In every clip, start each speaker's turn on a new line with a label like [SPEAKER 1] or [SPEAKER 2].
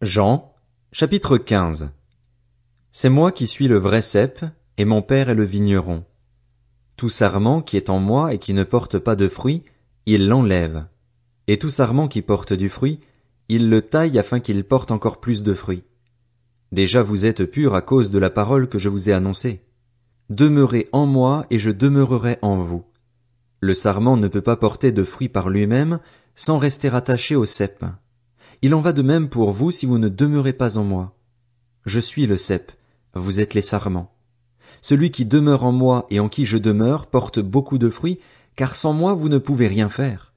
[SPEAKER 1] Jean, chapitre 15. C'est moi qui suis le vrai cep, et mon Père est le vigneron. Tout sarment qui est en moi et qui ne porte pas de fruit, il l'enlève. Et tout sarment qui porte du fruit, il le taille afin qu'il porte encore plus de fruits. Déjà vous êtes purs à cause de la parole que je vous ai annoncée. Demeurez en moi et je demeurerai en vous. Le sarment ne peut pas porter de fruit par lui-même sans rester attaché au cep. Il en va de même pour vous si vous ne demeurez pas en moi. Je suis le cep, vous êtes les sarments. Celui qui demeure en moi et en qui je demeure porte beaucoup de fruits, car sans moi vous ne pouvez rien faire.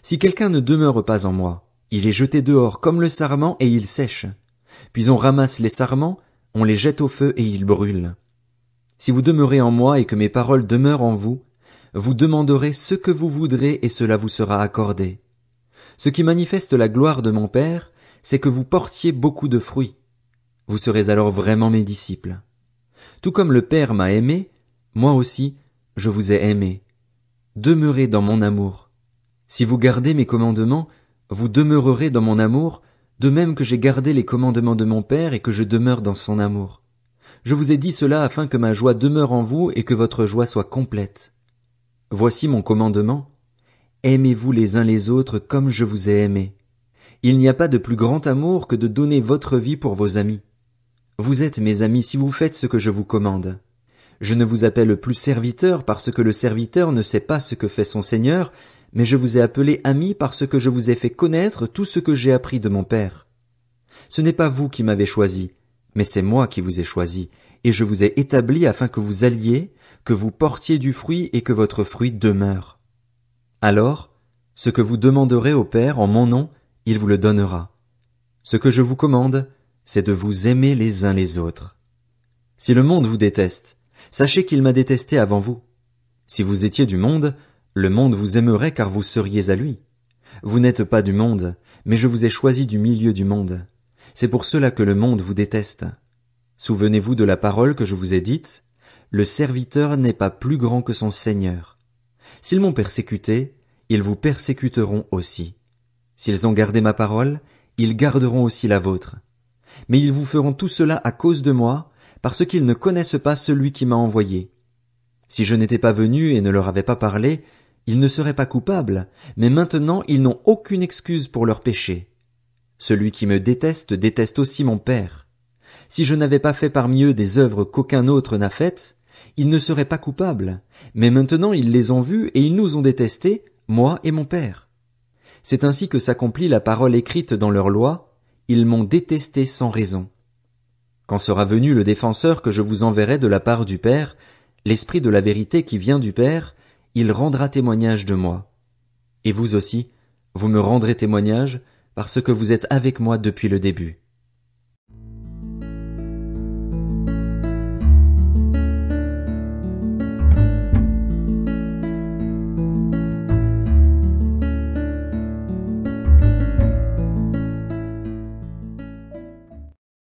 [SPEAKER 1] Si quelqu'un ne demeure pas en moi, il est jeté dehors comme le sarment et il sèche. Puis on ramasse les sarments, on les jette au feu et ils brûlent. Si vous demeurez en moi et que mes paroles demeurent en vous, vous demanderez ce que vous voudrez et cela vous sera accordé. Ce qui manifeste la gloire de mon Père, c'est que vous portiez beaucoup de fruits. Vous serez alors vraiment mes disciples. Tout comme le Père m'a aimé, moi aussi, je vous ai aimé. Demeurez dans mon amour. Si vous gardez mes commandements, vous demeurerez dans mon amour, de même que j'ai gardé les commandements de mon Père et que je demeure dans son amour. Je vous ai dit cela afin que ma joie demeure en vous et que votre joie soit complète. Voici mon commandement. Aimez-vous les uns les autres comme je vous ai aimé. Il n'y a pas de plus grand amour que de donner votre vie pour vos amis. Vous êtes mes amis si vous faites ce que je vous commande. Je ne vous appelle plus serviteur parce que le serviteur ne sait pas ce que fait son Seigneur, mais je vous ai appelé ami parce que je vous ai fait connaître tout ce que j'ai appris de mon Père. Ce n'est pas vous qui m'avez choisi, mais c'est moi qui vous ai choisi, et je vous ai établi afin que vous alliez, que vous portiez du fruit et que votre fruit demeure. Alors, ce que vous demanderez au Père en mon nom, il vous le donnera. Ce que je vous commande, c'est de vous aimer les uns les autres. Si le monde vous déteste, sachez qu'il m'a détesté avant vous. Si vous étiez du monde, le monde vous aimerait car vous seriez à lui. Vous n'êtes pas du monde, mais je vous ai choisi du milieu du monde. C'est pour cela que le monde vous déteste. Souvenez-vous de la parole que je vous ai dite, le serviteur n'est pas plus grand que son Seigneur. S'ils m'ont persécuté, ils vous persécuteront aussi. S'ils ont gardé ma parole, ils garderont aussi la vôtre. Mais ils vous feront tout cela à cause de moi, parce qu'ils ne connaissent pas celui qui m'a envoyé. Si je n'étais pas venu et ne leur avais pas parlé, ils ne seraient pas coupables, mais maintenant ils n'ont aucune excuse pour leur péché. Celui qui me déteste déteste aussi mon Père. Si je n'avais pas fait parmi eux des œuvres qu'aucun autre n'a faites, ils ne seraient pas coupables, mais maintenant ils les ont vus et ils nous ont détestés, moi et mon Père. C'est ainsi que s'accomplit la parole écrite dans leur loi, ils m'ont détesté sans raison. Quand sera venu le défenseur que je vous enverrai de la part du Père, l'Esprit de la vérité qui vient du Père, il rendra témoignage de moi. Et vous aussi, vous me rendrez témoignage, parce que vous êtes avec moi depuis le début.